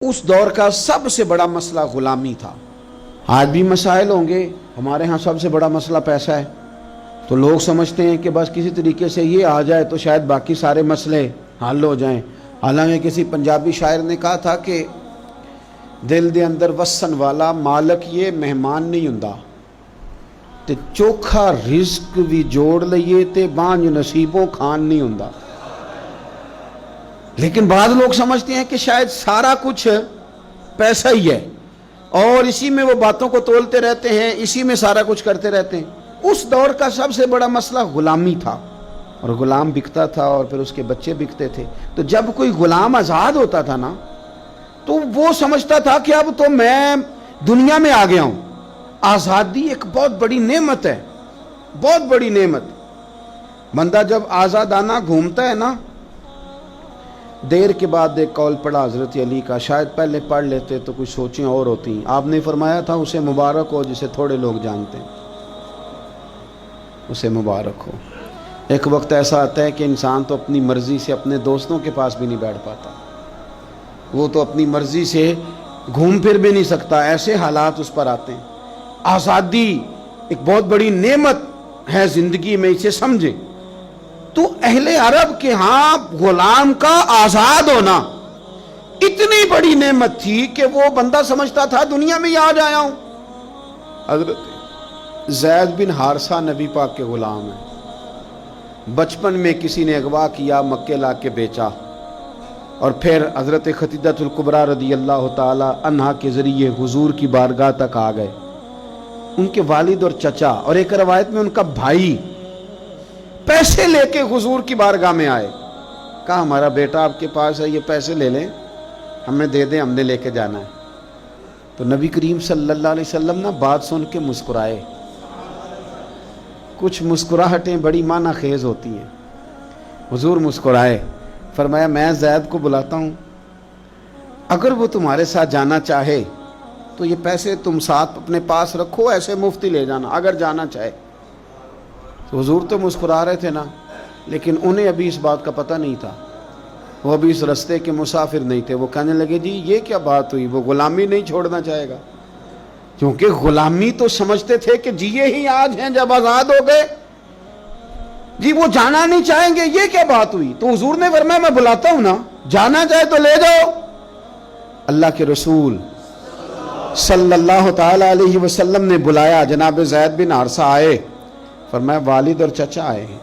उस दौर का सबसे बड़ा मसला गुलामी था। आज भी मसाइल होंगे, हमारे यहाँ सबसे बड़ा मसला पैसा है, तो लोग समझते हैं कि बस किसी तरीके से ये आ जाए तो शायद बाकी सारे मसले हल हो जाएं। हालांकि किसी पंजाबी शायर ने कहा था कि दिल दे अंदर वसन वाला मालक ये मेहमान नहीं हुंदा, ते चोखा रिस्क भी जोड़ लईए ते बांझ नसीबों खान नहीं हुंदा। लेकिन बाद लोग समझते हैं कि शायद सारा कुछ पैसा ही है और इसी में वो बातों को तोलते रहते हैं, इसी में सारा कुछ करते रहते हैं। उस दौर का सबसे बड़ा मसला गुलामी था और गुलाम बिकता था और फिर उसके बच्चे बिकते थे। तो जब कोई गुलाम आज़ाद होता था ना, तो वो समझता था कि अब तो मैं दुनिया में आ गया हूं। आज़ादी एक बहुत बड़ी नेमत है, बहुत बड़ी नेमत। बंदा जब आज़ादाना घूमता है ना, देर के बाद एक कौल पढ़ा हज़रत अली का, शायद पहले पढ़ लेते तो कुछ सोचें और होती। आपने फरमाया था उसे मुबारक हो जिसे थोड़े लोग जानते हैं, उसे मुबारक हो। एक वक्त ऐसा आता है कि इंसान तो अपनी मर्ज़ी से अपने दोस्तों के पास भी नहीं बैठ पाता, वो तो अपनी मर्ज़ी से घूम फिर भी नहीं सकता, ऐसे हालात उस पर आते हैं। आज़ादी एक बहुत बड़ी नेमत है ज़िंदगी में, इसे समझे। तो अहले अरब के यहाँ गुलाम का आज़ाद होना इतनी बड़ी नेमत थी कि वो बंदा समझता था दुनिया में ही आज आया हूं। हज़रत ज़ैद बिन हारसा नबी पाक के गुलाम हैं। बचपन में किसी ने अगवा किया, मक्के ला के बेचा और फिर हज़रत खतीजतुल कुबरा रदी अल्लाह ताला अन्हा के ज़रिए हुजूर की बारगाह तक आ गए। उनके वालिद और चचा और एक रवायत में उनका भाई पैसे लेके हुजूर की बारगाह में आए। कहा हमारा बेटा आपके पास है, ये पैसे ले लें, हमें दे दें, हमने लेके जाना है। तो नबी करीम सल्लल्लाहु अलैहि वसल्लम ना बात सुन के मुस्कुराए। कुछ मुस्कुराहटें बड़ी माना खेज होती हैं। हुजूर मुस्कुराए, फरमाया मैं ज़ैद को बुलाता हूँ, अगर वो तुम्हारे साथ जाना चाहे तो ये पैसे तुम साथ अपने पास रखो, ऐसे मुफ्ती ले जाना अगर जाना चाहे। तो हुजूर तो मुस्कुरा रहे थे ना, लेकिन उन्हें अभी इस बात का पता नहीं था, वो अभी इस रास्ते के मुसाफिर नहीं थे। वो कहने लगे जी ये क्या बात हुई, वो गुलामी नहीं छोड़ना चाहेगा, क्योंकि गुलामी तो समझते थे कि जिए ही आज हैं जब आज़ाद हो गए जी, वो जाना नहीं चाहेंगे, ये क्या बात हुई। तो हुजूर ने फरमाया मैं बुलाता हूं ना, जाना चाहे तो ले जाओ। अल्लाह के रसूल सल्लल्लाहु ताला अलैहि वसल्लम ने बुलाया, जनाब ज़ैद बिन हारसा आए, फरमाया वालिद और चचा आए हैं।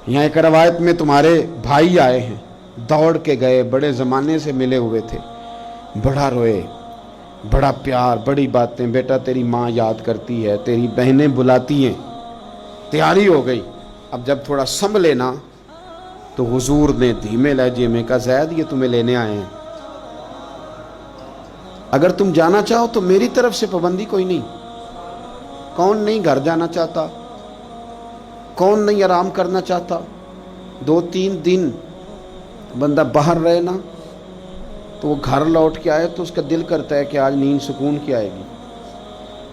यहाँ एक रवायत में तुम्हारे भाई आए हैं, दौड़ के गए, बड़े ज़माने से मिले हुए थे, बड़ा रोए, बड़ा प्यार, बड़ी बातें, बेटा तेरी माँ याद करती है, तेरी बहनें बुलाती हैं। तैयारी हो गई। अब जब थोड़ा संभले ना, तो हुजूर ने धीमे लहजे में कहा ज़ैद ये तुम्हें लेने आए हैं, अगर तुम जाना चाहो तो मेरी तरफ से पाबंदी कोई नहीं। कौन नहीं घर जाना चाहता, कौन नहीं आराम करना चाहता। 2-3 दिन बंदा बाहर रहे ना, तो वो घर लौट के आए तो उसका दिल करता है कि आज नींद सुकून की आएगी।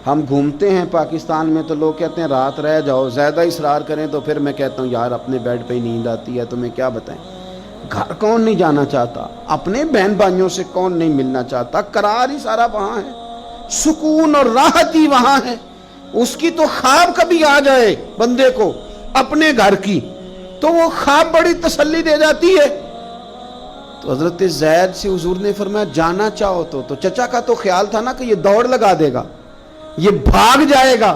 हम घूमते हैं पाकिस्तान में तो लोग कहते हैं रात रह जाओ, ज़्यादा इसरार करें तो फिर मैं कहता हूँ यार अपने बेड पे ही नींद आती है, तुम्हें क्या बताएं। घर कौन नहीं जाना चाहता, अपने बहन भाइयों से कौन नहीं मिलना चाहता। करार ही सारा वहाँ है, सुकून और राहत ही वहाँ है। उसकी तो ख्वाब कभी आ जाए बंदे को अपने घर की, तो वो ख्वाब बड़ी तसल्ली दे जाती है। तो हज़रत ज़ैद से हुजूर ने फरमाया जाना चाहो तो चचा का तो ख्याल था ना कि ये दौड़ लगा देगा, ये भाग जाएगा।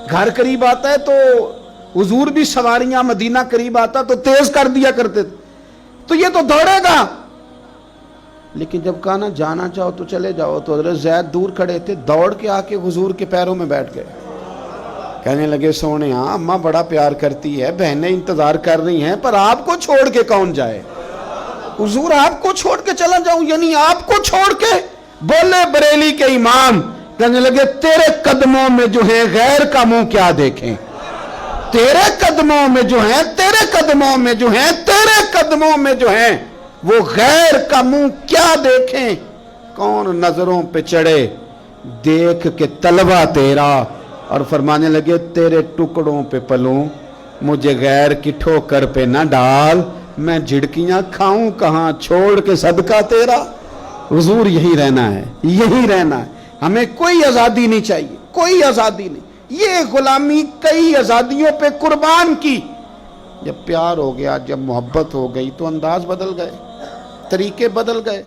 घर करीब आता है तो हुजूर भी सवारियां, मदीना करीब आता तो तेज कर दिया करते थे, तो ये तो दौड़ेगा। लेकिन जब कहा ना जाना चाहो तो चले जाओ, तो हज़रत ज़ैद दूर खड़े थे, दौड़ के आके हुजूर के पैरों में बैठ गए। कहने लगे सोने अम्मा बड़ा प्यार करती है, बहनें इंतजार कर रही हैं, पर आपको छोड़ के कौन जाए। हुजूर आपको छोड़ के चला जाऊं, यानी आपको छोड़ के। बोले बरेली के इमाम, कहने लगे तेरे कदमों में जो है गैर का मुंह क्या देखें, तेरे कदमों में जो है, तेरे कदमों में जो है, तेरे कदमों में जो है वो गैर का मुंह क्या देखें। कौन नजरों पे चढ़े देख के तलवा तेरा, और फरमाने लगे तेरे टुकड़ों पे पलूं, मुझे गैर की ठोकर पे ना डाल, मैं झिड़कियां खाऊं कहां छोड़ के सदका तेरा। حضور یہی رہنا ہے، یہی رہنا ہے، ہمیں کوئی آزادی نہیں چاہیے، کوئی آزادی نہیں۔ یہ غلامی کئی آزادیوں پہ قربان کی، جب پیار ہو گیا، جب محبت ہو گئی تو انداز بدل گئے، طریقے بدل گئے۔